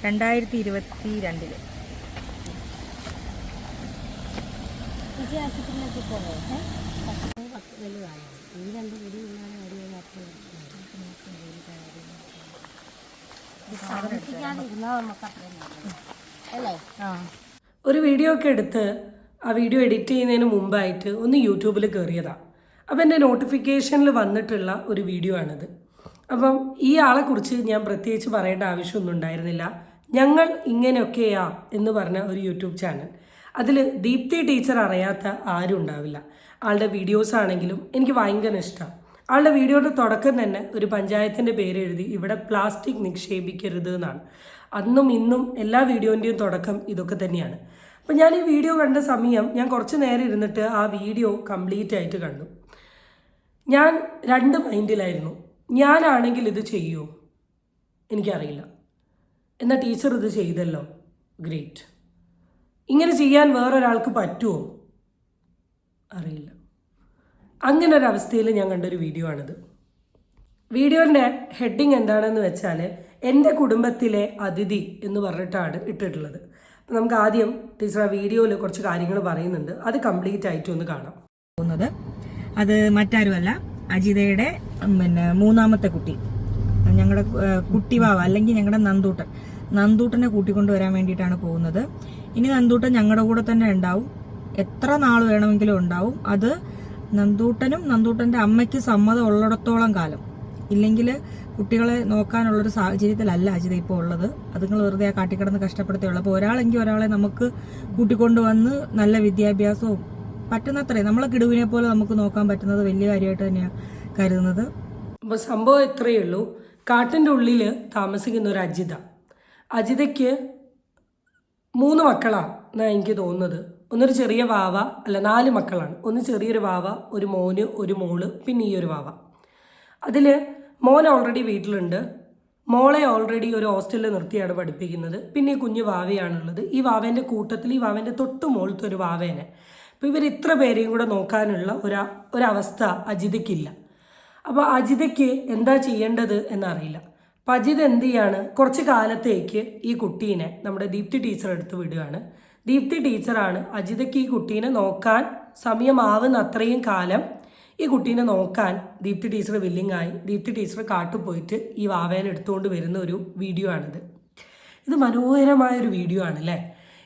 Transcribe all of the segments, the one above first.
2022 ഒരു വീഡിയോ ഒക്കെ എടുത്ത് ആ വീഡിയോ എഡിറ്റ് ചെയ്യുന്നതിന് മുമ്പായിട്ട് ഒന്ന് യൂട്യൂബിൽ കയറിയതാണ്. അപ്പം എൻ്റെ നോട്ടിഫിക്കേഷനിൽ വന്നിട്ടുള്ള ഒരു വീഡിയോ ആണിത്. അപ്പം ഈ ആളെക്കുറിച്ച് ഞാൻ പ്രത്യേകിച്ച് പറയേണ്ട ആവശ്യമൊന്നും ഉണ്ടായിരുന്നില്ല. ഞങ്ങൾ ഇങ്ങനെയൊക്കെയാ എന്ന് പറഞ്ഞ ഒരു യൂട്യൂബ് ചാനൽ. അതിൽ ദീപ്തി ടീച്ചർ അറിയാത്ത ആരും ഉണ്ടാവില്ല. ആളുടെ വീഡിയോസ് ആണെങ്കിലും എനിക്ക് ഭയങ്കര ഇഷ്ടമാണ്. ആളുടെ വീഡിയോയുടെ തുടക്കം തന്നെ ഒരു പഞ്ചായത്തിൻ്റെ പേര് എഴുതി ഇവിടെ പ്ലാസ്റ്റിക് നിക്ഷേപിക്കരുത് എന്നാണ്. അന്നും ഇന്നും എല്ലാ വീഡിയോൻ്റെയും തുടക്കം ഇതൊക്കെ തന്നെയാണ്. അപ്പം ഞാൻ ഈ വീഡിയോ കണ്ട സമയം ഞാൻ കുറച്ച് നേരം ഇരുന്നിട്ട് ആ വീഡിയോ കംപ്ലീറ്റ് ആയിട്ട് കണ്ടു. ഞാൻ രണ്ട് മൈൻഡിലായിരുന്നു. ഞാനാണെങ്കിൽ ഇത് ചെയ്യുമോ എനിക്കറിയില്ല, എന്നാൽ ടീച്ചർ ഇത് ചെയ്തല്ലോ, ഗ്രേറ്റ്. ഇങ്ങനെ ചെയ്യാൻ വേറൊരാൾക്ക് പറ്റുമോ അറിയില്ല. അങ്ങനെ ഒരവസ്ഥയിൽ ഞാൻ കണ്ടൊരു വീഡിയോ ആണിത്. വീഡിയോൻ്റെ ഹെഡിങ് എന്താണെന്ന് വെച്ചാൽ എൻ്റെ കുടുംബത്തിലെ അതിഥി എന്ന് പറഞ്ഞിട്ടാണ് ഇട്ടിട്ടുള്ളത്. അപ്പം നമുക്ക് ആദ്യം ടീച്ചർ ആ വീഡിയോയിൽ കുറച്ച് കാര്യങ്ങൾ പറയുന്നുണ്ട്, അത് കംപ്ലീറ്റ് ആയിട്ട് ഒന്ന് കാണാം. അത് മറ്റാരുമല്ല, അജിതയുടെ മൂന്നാമത്തെ കുട്ടി, ഞങ്ങളുടെ കുട്ടിവാവ അല്ലെങ്കിൽ ഞങ്ങളുടെ നന്ദൂട്ടനെ കൂട്ടിക്കൊണ്ടുവരാൻ വേണ്ടിയിട്ടാണ് പോകുന്നത്. ഇനി നന്ദൂട്ടൻ ഞങ്ങളുടെ കൂടെ തന്നെ ഉണ്ടാവും, എത്ര നാൾ വേണമെങ്കിലും ഉണ്ടാവും. അത് നന്ദൂട്ടനും നന്ദൂട്ടൻ്റെ അമ്മയ്ക്ക് സമ്മതം ഉള്ളിടത്തോളം കാലം. ഇല്ലെങ്കിൽ കുട്ടികളെ നോക്കാനുള്ളൊരു സാഹചര്യത്തിലല്ല അജിത ഇപ്പോൾ ഉള്ളത്. അതുങ്ങൾ വെറുതെ ആ കാട്ടിക്കിടന്ന് കഷ്ടപ്പെടുത്തുള്ളൂ. അപ്പോൾ ഒരാളെങ്കിൽ ഒരാളെ നമുക്ക് കൂട്ടിക്കൊണ്ടുവന്ന് നല്ല വിദ്യാഭ്യാസവും പറ്റുന്നത്രയും നമ്മളെ കിടുവിനെ പോലെ നമുക്ക് നോക്കാൻ പറ്റുന്നത് വലിയ കാര്യമായിട്ട് തന്നെയാണ് കരുതുന്നത്. അപ്പോൾ സംഭവം ഇത്രയേ ഉള്ളൂ. കാട്ടിൻ്റെ ഉള്ളിൽ താമസിക്കുന്ന ഒരു അജിതയ്ക്ക് 3 മക്കളാണ് എന്നാണ് എനിക്ക് തോന്നുന്നത്. ഒന്നൊരു ചെറിയ വാവ, അല്ല 4 മക്കളാണ്. ഒന്ന് ചെറിയൊരു വാവ, ഒരു മോന്, ഒരു മോള്, പിന്നെ ഈ ഒരു വാവ. അതിൽ മോൻ ഓൾറെഡി വീട്ടിലുണ്ട്, മോളെ ഓൾറെഡി ഒരു ഹോസ്റ്റലിൽ നിർത്തിയാണ് പഠിപ്പിക്കുന്നത്. പിന്നെ ഈ കുഞ്ഞു വാവയാണുള്ളത്. ഈ വാവേൻ്റെ കൂട്ടത്തിൽ ഈ വാവേൻ്റെ തൊട്ട് മുകളിലത്തെ ഒരു വാവേനെ. അപ്പോൾ ഇവർ ഇത്ര പേരെയും കൂടെ നോക്കാനുള്ള ഒരവസ്ഥ അജിതയ്ക്കില്ല. അപ്പോൾ അജിതയ്ക്ക് എന്താ ചെയ്യേണ്ടത് എന്നറിയില്ല. അപ്പം അജിത എന്ത് ചെയ്യാണ്, കുറച്ച് കാലത്തേക്ക് ഈ കുട്ടീനെ നമ്മുടെ ദീപ്തി ടീച്ചർ എടുത്ത് വിടുകയാണ്. ദീപ്തി ടീച്ചറാണ് അജിതയ്ക്ക് ഈ കുട്ടീനെ നോക്കാൻ സമയമാവുന്ന അത്രയും കാലം ഈ കുട്ടീനെ നോക്കാൻ ദീപ്തി ടീച്ചർ വില്ലിങ്ങായി. ദീപ്തി ടീച്ചർ കാട്ടു പോയിട്ട് ഈ വാവേനെ എടുത്തുകൊണ്ട് വരുന്ന ഒരു വീഡിയോ ആണിത്. ഇത് മനോഹരമായൊരു വീഡിയോ ആണല്ലേ.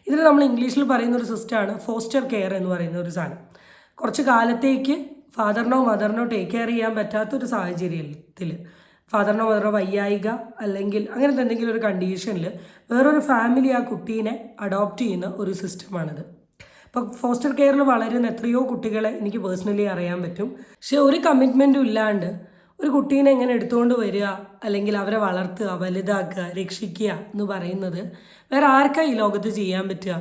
ഇതിൽ നമ്മൾ ഇംഗ്ലീഷിൽ പറയുന്ന ഒരു സിസ്റ്റമാണ് ഫോസ്റ്റർ കെയർ എന്ന് പറയുന്ന ഒരു സാധനം. കുറച്ച് കാലത്തേക്ക് ഫാദറിനോ മദറിനോ ടേക്ക് കെയർ ചെയ്യാൻ പറ്റാത്തൊരു സാഹചര്യത്തിൽ, ഫാദറിനോ മദറിനോ വയ്യായിക അല്ലെങ്കിൽ അങ്ങനത്തെ എന്തെങ്കിലും ഒരു കണ്ടീഷനിൽ വേറൊരു ഫാമിലി ആ കുട്ടീനെ അഡോപ്റ്റ് ചെയ്യുന്ന ഒരു സിസ്റ്റമാണിത്. ഇപ്പോൾ ഫോസ്റ്റർ കെയറിൽ വളരുന്ന എത്രയോ കുട്ടികളെ എനിക്ക് പേഴ്സണലി അറിയാൻ പറ്റും. പക്ഷെ ഒരു കമ്മിറ്റ്മെൻറ്റും ഇല്ലാണ്ട് ഒരു കുട്ടീനെ എങ്ങനെ എടുത്തുകൊണ്ട് വരിക അല്ലെങ്കിൽ അവരെ വളർത്തുക, വലുതാക്കുക, രക്ഷിക്കുക എന്ന് പറയുന്നത് വേറെ ആർക്കാ ഈ ലോകത്ത് ചെയ്യാൻ പറ്റുക?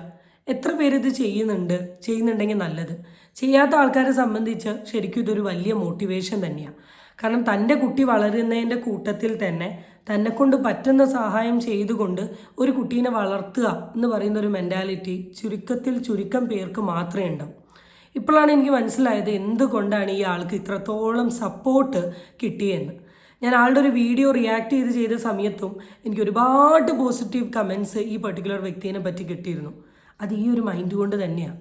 എത്ര പേരിത് ചെയ്യുന്നുണ്ടെങ്കിൽ നല്ലത്. ചെയ്യാത്ത ആൾക്കാരെ സംബന്ധിച്ച് ശരിക്കും ഇതൊരു വലിയ മോട്ടിവേഷൻ തന്നെയാണ്. കാരണം തൻ്റെ കുട്ടി വളരുന്നതിൻ്റെ കൂട്ടത്തിൽ തന്നെ തന്നെക്കൊണ്ട് പറ്റുന്ന സഹായം ചെയ്തുകൊണ്ട് ഒരു കുട്ടീനെ വളർത്തുക എന്ന് പറയുന്ന ഒരു മെൻറ്റാലിറ്റി ചുരുക്കം പേർക്ക് മാത്രമേ ഉണ്ടാവും. ഇപ്പോഴാണ് എനിക്ക് മനസ്സിലായത് എന്തുകൊണ്ടാണ് ഈ ആൾക്ക് ഇത്രത്തോളം സപ്പോർട്ട് കിട്ടിയെന്ന്. ഞാൻ ആളുടെ ഒരു വീഡിയോ റിയാക്ട് ചെയ്ത സമയത്തും എനിക്ക് ഒരുപാട് പോസിറ്റീവ് കമൻസ് ഈ പർട്ടിക്കുലർ വ്യക്തിയെ പറ്റി കിട്ടിയിരുന്നു. അത് ഈ ഒരു മൈൻഡ് കൊണ്ട് തന്നെയാണ്.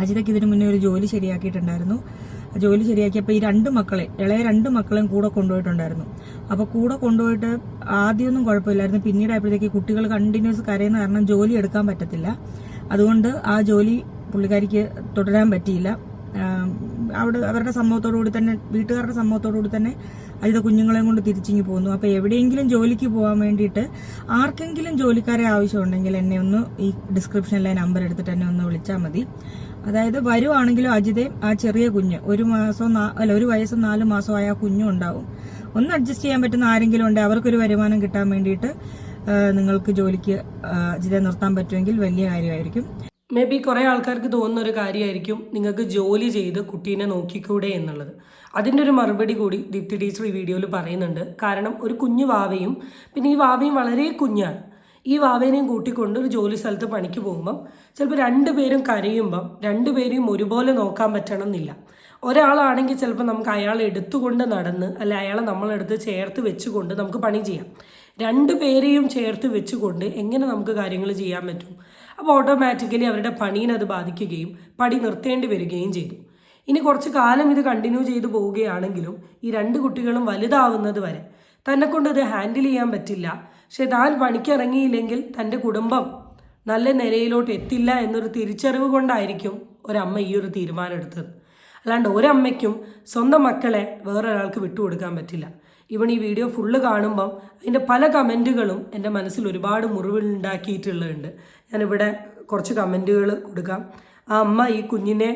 അജിതയ്ക്ക് ഇതിനു മുന്നേ ഒരു ജോലി ശരിയാക്കിയിട്ടുണ്ടായിരുന്നു. ജോലി ശരിയാക്കിയപ്പോൾ ഈ ഇളയ 2 മക്കളെയും കൂടെ കൊണ്ടുപോയിട്ടുണ്ടായിരുന്നു. അപ്പോൾ കൂടെ കൊണ്ടുപോയിട്ട് ആദ്യമൊന്നും കുഴപ്പമില്ലായിരുന്നു. പിന്നീട് ആയപ്പോഴത്തേക്ക് കുട്ടികൾ കണ്ടിന്യൂസ് കരയുന്ന കാരണം ജോലി എടുക്കാൻ പറ്റത്തില്ല. അതുകൊണ്ട് ആ ജോലി പുള്ളിക്കാരിക്ക് തുടരാൻ പറ്റിയില്ല. അവരുടെ സമ്മതത്തോടുകൂടി തന്നെ, വീട്ടുകാരുടെ സമ്മതത്തോടുകൂടി തന്നെ അജിത കുഞ്ഞുങ്ങളെയും കൊണ്ട് തിരിച്ചിങ്ങി പോകുന്നു. അപ്പോൾ എവിടെയെങ്കിലും ജോലിക്ക് പോകാൻ വേണ്ടിയിട്ട് ആർക്കെങ്കിലും ജോലിക്കാരെ ആവശ്യമുണ്ടെങ്കിൽ എന്നെ ഒന്ന് ഈ ഡിസ്ക്രിപ്ഷനിലെ നമ്പർ എടുത്തിട്ട് എന്നെ ഒന്ന് വിളിച്ചാൽ മതി. അതായത് വരുവാണെങ്കിലും അജിതയും ആ ചെറിയ കുഞ്ഞ് 1 വയസ്സും 4 മാസമായ ആ കുഞ്ഞും ഉണ്ടാവും. ഒന്ന് അഡ്ജസ്റ്റ് ചെയ്യാൻ പറ്റുന്ന ആരെങ്കിലും ഉണ്ടെങ്കിൽ അവർക്കൊരു വരുമാനം കിട്ടാൻ വേണ്ടിയിട്ട് നിങ്ങൾക്ക് ജോലിക്ക് അജിതയെ നിർത്താൻ പറ്റുമെങ്കിൽ വലിയ കാര്യമായിരിക്കും. മേ ബി കുറേ ആൾക്കാർക്ക് തോന്നുന്ന ഒരു കാര്യമായിരിക്കും നിങ്ങൾക്ക് ജോലി ചെയ്ത് കുട്ടീനെ നോക്കിക്കൂടെ എന്നുള്ളത്. അതിൻ്റെ ഒരു മറുപടി കൂടി ദീപ്തി ടീച്ചർ ഈ വീഡിയോയിൽ പറയുന്നുണ്ട്. കാരണം ഒരു കുഞ്ഞു വാവയും പിന്നെ ഈ വാവയും വളരെ കുഞ്ഞാണ്. ഈ വാവേനെയും കൂട്ടിക്കൊണ്ട് ഒരു ജോലി സ്ഥലത്ത് പണിക്ക് പോകുമ്പം ചിലപ്പോൾ 2 പേരും കരയുമ്പം 2 പേരെയും ഒരുപോലെ നോക്കാൻ പറ്റണം എന്നില്ല. ഒരാളാണെങ്കിൽ ചിലപ്പോൾ നമുക്ക് അയാളെ എടുത്തുകൊണ്ട് നടന്ന് അല്ലെ അയാളെ നമ്മളെടുത്ത് ചേർത്ത് വെച്ചുകൊണ്ട് നമുക്ക് പണി ചെയ്യാം. രണ്ട് പേരെയും ചേർത്ത് വെച്ചുകൊണ്ട് എങ്ങനെ നമുക്ക് കാര്യങ്ങൾ ചെയ്യാൻ പറ്റും? അപ്പോൾ ഓട്ടോമാറ്റിക്കലി അവരുടെ പണീനെ അത് ബാധിക്കുകയും പണി നിർത്തേണ്ടി വരികയും ചെയ്തു. ഇനി കുറച്ച് കാലം ഇത് കണ്ടിന്യൂ ചെയ്തു പോവുകയാണെങ്കിലും ഈ രണ്ട് കുട്ടികളും വലുതാവുന്നത് വരെ തന്നെ കൊണ്ട് ഇത് ഹാൻഡിൽ ചെയ്യാൻ പറ്റില്ല. പക്ഷെ താൻ പണിക്കിറങ്ങിയില്ലെങ്കിൽ തൻ്റെ കുടുംബം നല്ല നിലയിലോട്ട് എത്തില്ല എന്നൊരു തിരിച്ചറിവ് കൊണ്ടായിരിക്കും ഒരമ്മ ഈ ഒരു തീരുമാനം എടുത്തത്. അല്ലാണ്ട് ഒരമ്മയ്ക്കും സ്വന്തം മക്കളെ വേറൊരാൾക്ക് വിട്ടുകൊടുക്കാൻ പറ്റില്ല. ഇവൺ ഈ വീഡിയോ ഫുള്ള് കാണുമ്പം അതിൻ്റെ പല കമൻറ്റുകളും എൻ്റെ മനസ്സിൽ ഒരുപാട് മുറിവുണ്ടാക്കിയിട്ടുള്ളതുണ്ട്. ഞാനിവിടെ കുറച്ച് കമൻറ്റുകൾ കൊടുക്കാം. ആ അമ്മ ഈ കുഞ്ഞിനെ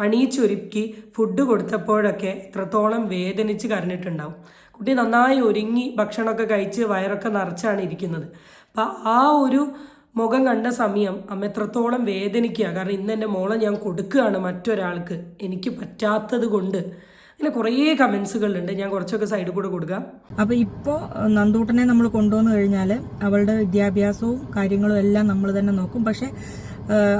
അണിയിച്ചൊരുക്കി ഫുഡ് കൊടുത്തപ്പോഴൊക്കെ എത്രത്തോളം വേദനിച്ച് കരഞ്ഞിട്ടുണ്ടാവും. കുട്ടി നന്നായി ഒരുങ്ങി ഭക്ഷണമൊക്കെ കഴിച്ച് വയറൊക്കെ നിറച്ചാണ് ഇരിക്കുന്നത്. അപ്പം ആ ഒരു മുഖം കണ്ട സമയം അമ്മ എത്രത്തോളം വേദനിക്കുക. കാരണം ഇന്ന് എൻ്റെ മോളെ ഞാൻ കൊടുക്കുകയാണ് മറ്റൊരാൾക്ക്, എനിക്ക് പറ്റാത്തത് കൊണ്ട്. അങ്ങനെ കുറേ കമൻസുകളുണ്ട്. ഞാൻ കുറച്ചൊക്കെ സൈഡിൽ കൂടെ കൊടുക്കാം. അപ്പോൾ ഇപ്പോൾ നന്ദൂട്ടനെ നമ്മൾ കൊണ്ടുവന്നു കഴിഞ്ഞാൽ അവളുടെ വിദ്യാഭ്യാസവും കാര്യങ്ങളും എല്ലാം നമ്മൾ തന്നെ നോക്കും. പക്ഷേ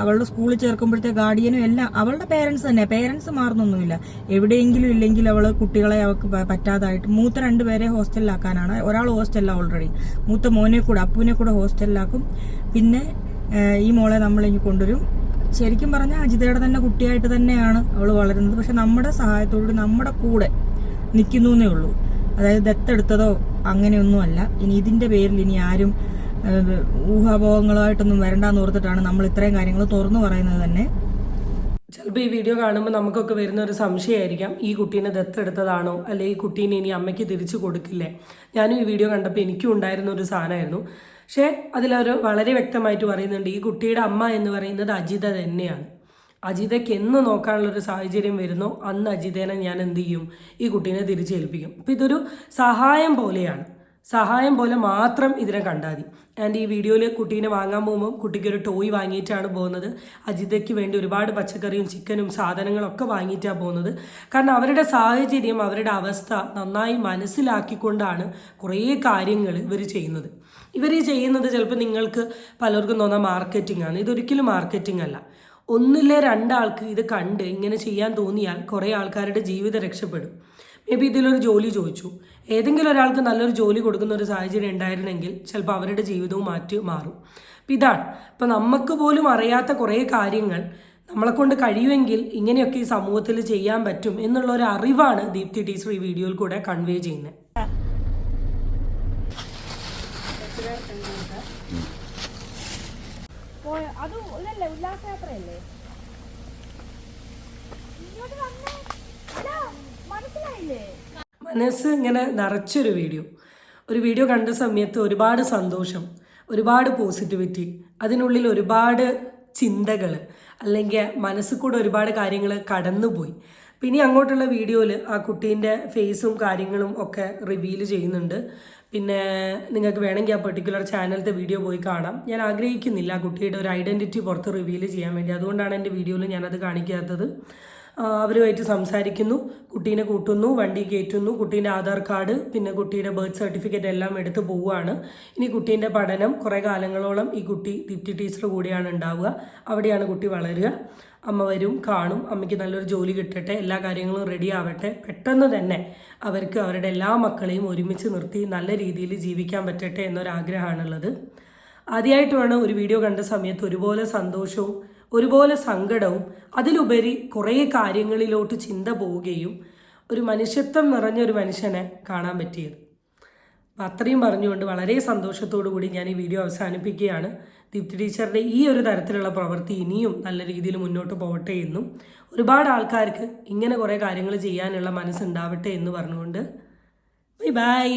അവളുടെ സ്കൂളിൽ ചേർക്കുമ്പോഴത്തെ ഗാർഡിയനും എല്ലാം അവളുടെ പേരൻസ് തന്നെ. പേരൻസ് മാറുന്നൊന്നുമില്ല. എവിടെയെങ്കിലും ഇല്ലെങ്കിൽ അവൾ കുട്ടികളെ അവൾക്ക് പറ്റാതായിട്ട് മൂത്ത 2 പേരെ ഹോസ്റ്റലിലാക്കാനാണ്. ഒരാൾ ഹോസ്റ്റലിലാണ് ഓൾറെഡി. മൂത്ത മോനെ കൂടെ അപ്പുവിനെ കൂടെ ഹോസ്റ്റലിലാക്കും. പിന്നെ ഈ മോളെ നമ്മളിങ്ങ് കൊണ്ടുവരും. ശരിക്കും പറഞ്ഞാൽ അജിതയുടെ തന്നെ കുട്ടിയായിട്ട് തന്നെയാണ് അവൾ വളരുന്നത്. പക്ഷെ നമ്മുടെ സഹായത്തോടുകൂടി നമ്മുടെ കൂടെ നിൽക്കുന്നു എന്നേ ഉള്ളൂ. അതായത് ദത്തെടുത്തതോ അങ്ങനെയൊന്നുമല്ല. ഇനി ഇതിന്റെ പേരിൽ ഇനി ആരും ഊഹാഭോഗങ്ങളായിട്ടൊന്നും വരണ്ടെന്ന് ഓർത്തിട്ടാണ് നമ്മൾ ഇത്രയും കാര്യങ്ങൾ തുറന്നു പറയുന്നത് തന്നെ. ചിലപ്പോൾ ഈ വീഡിയോ കാണുമ്പോൾ നമുക്കൊക്കെ വരുന്ന ഒരു സംശയമായിരിക്കാം, ഈ കുട്ടീനെ ദത്തെടുത്തതാണോ, അല്ലെങ്കിൽ ഈ കുട്ടീനെ ഇനി അമ്മയ്ക്ക് തിരിച്ചു കൊടുക്കില്ലേ? ഞാനും ഈ വീഡിയോ കണ്ടപ്പോൾ എനിക്കും ഉണ്ടായിരുന്ന ഒരു സാധനമായിരുന്നു. പക്ഷേ അതിലൊരു വളരെ വ്യക്തമായിട്ട് പറയുന്നുണ്ട്, ഈ കുട്ടിയുടെ അമ്മ എന്ന് പറയുന്നത് അജിത തന്നെയാണ്. അജിതയ്ക്ക് എന്ന് നോക്കാനുള്ളൊരു സാഹചര്യം വരുന്നോ അന്ന് അജിതേനെ ഞാൻ എന്ത് ചെയ്യും, ഈ കുട്ടീനെ തിരിച്ചേൽപ്പിക്കും. അപ്പോൾ ഇതൊരു സഹായം പോലെയാണ്. സഹായം പോലെ മാത്രം ഇതിനെ കണ്ടാൽ മതി. ആൻഡ് ഈ വീഡിയോയിൽ കുട്ടീനെ വാങ്ങാൻ പോകുമ്പോൾ കുട്ടിക്ക് ഒരു ടോയ് വാങ്ങിയിട്ടാണ് പോകുന്നത്. അജിതയ്ക്ക് വേണ്ടി ഒരുപാട് പച്ചക്കറിയും ചിക്കനും സാധനങ്ങളൊക്കെ വാങ്ങിയിട്ടാണ് പോകുന്നത്. കാരണം അവരുടെ സാഹചര്യം, അവരുടെ അവസ്ഥ നന്നായി മനസ്സിലാക്കിക്കൊണ്ടാണ് കുറേ കാര്യങ്ങൾ ഇവർ ചെയ്യുന്നത്. ഇവർ ചെയ്യുന്നത് ചിലപ്പോൾ നിങ്ങൾക്ക് പലർക്കും തോന്നാൻ മാർക്കറ്റിംഗ് ആണ്. ഇതൊരിക്കലും മാർക്കറ്റിംഗ് അല്ല. ഒന്നിലെ 2 ആൾക്ക് ഇത് കണ്ട് ഇങ്ങനെ ചെയ്യാൻ തോന്നിയാൽ കുറേ ആൾക്കാരുടെ ജീവിതം രക്ഷപ്പെടും. മേ ബി ഇതിലൊരു ജോലി ചോദിച്ചു, ഏതെങ്കിലും ഒരാൾക്ക് നല്ലൊരു ജോലി കൊടുക്കുന്ന ഒരു സാഹചര്യം ഉണ്ടായിരുന്നെങ്കിൽ ചിലപ്പോൾ അവരുടെ ജീവിതവും മാറും. അപ്പം ഇതാണ്. ഇപ്പം നമുക്ക് പോലും അറിയാത്ത കുറേ കാര്യങ്ങൾ നമ്മളെ കൊണ്ട് കഴിയുമെങ്കിൽ ഇങ്ങനെയൊക്കെ ഈ സമൂഹത്തിൽ ചെയ്യാൻ പറ്റും എന്നുള്ള ഒരു അറിവാണ് ദീപ്തി ടീച്ചർ ഈ വീഡിയോയിൽ കൂടെ കൺവേ ചെയ്യുന്നത്. മനസ്സ് ഇങ്ങനെ നിറച്ചൊരു വീഡിയോ കണ്ട സമയത്ത് ഒരുപാട് സന്തോഷം, ഒരുപാട് പോസിറ്റിവിറ്റി, അതിനുള്ളിൽ ഒരുപാട് ചിന്തകൾ, അല്ലെങ്കിൽ മനസ്സിൽ കൂടെ ഒരുപാട് കാര്യങ്ങൾ കടന്നുപോയി. പിന്നെ അങ്ങോട്ടുള്ള വീഡിയോയിൽ ആ കുട്ടീൻ്റെ ഫേസും കാര്യങ്ങളും ഒക്കെ റിവീൽ ചെയ്യുന്നുണ്ട്. പിന്നെ നിങ്ങൾക്ക് വേണമെങ്കിൽ ആ പെർട്ടിക്കുലർ ചാനലത്തെ വീഡിയോ പോയി കാണാം. ഞാൻ ആഗ്രഹിക്കുന്നില്ല ആ കുട്ടിയുടെ ഒരു ഐഡൻറ്റിറ്റി പുറത്ത് റിവീൽ ചെയ്യാൻ വേണ്ടി. അതുകൊണ്ടാണ് എൻ്റെ വീഡിയോയിൽ ഞാനത് കാണിക്കാത്തത്. അവരുമായിട്ട് സംസാരിക്കുന്നു, കുട്ടീനെ കൂട്ടുന്നു, വണ്ടി കയറ്റുന്നു, കുട്ടീൻ്റെ ആധാർ കാർഡ് പിന്നെ കുട്ടിയുടെ ബർത്ത് സർട്ടിഫിക്കറ്റ് എല്ലാം എടുത്ത് പോവുകയാണ്. ഇനി കുട്ടീൻ്റെ പഠനം കുറേ കാലങ്ങളോളം ഈ കുട്ടി ദീപ്തി ടീച്ചർ കൂടെയാണ് ഉണ്ടാവുക. അവിടെയാണ് കുട്ടി വളരുക. അമ്മ വരും, കാണും, അമ്മയ്ക്ക് നല്ലൊരു ജോലി കിട്ടട്ടെ, എല്ലാ കാര്യങ്ങളും റെഡി ആവട്ടെ, പെട്ടെന്ന് തന്നെ അവർക്ക് അവരുടെ എല്ലാ മക്കളെയും ഒരുമിച്ച് നിർത്തി നല്ല രീതിയിൽ ജീവിക്കാൻ പറ്റട്ടെ എന്നൊരാഗ്രഹമാണുള്ളത്. ആദ്യമായിട്ട് വേണം ഒരു വീഡിയോ കണ്ട സമയത്ത് ഒരുപോലെ സന്തോഷവും ഒരുപോലെ സങ്കടവും അതിലുപരി കുറേ കാര്യങ്ങളിലോട്ട് ചിന്ത പോവുകയും ഒരു മനുഷ്യത്വം നിറഞ്ഞൊരു മനുഷ്യനെ കാണാൻ പറ്റിയത്. അപ്പം അത്രയും പറഞ്ഞുകൊണ്ട് വളരെ സന്തോഷത്തോടു കൂടി ഞാൻ ഈ വീഡിയോ അവസാനിപ്പിക്കുകയാണ്. ദീപ്തി ടീച്ചറുടെ ഈ ഒരു തരത്തിലുള്ള പ്രവൃത്തി ഇനിയും നല്ല രീതിയിൽ മുന്നോട്ട് പോകട്ടെ എന്നും ഒരുപാട് ആൾക്കാർക്ക് ഇങ്ങനെ കുറേ കാര്യങ്ങൾ ചെയ്യാനുള്ള മനസ്സുണ്ടാവട്ടെ എന്ന് പറഞ്ഞുകൊണ്ട് ബൈ ബൈ.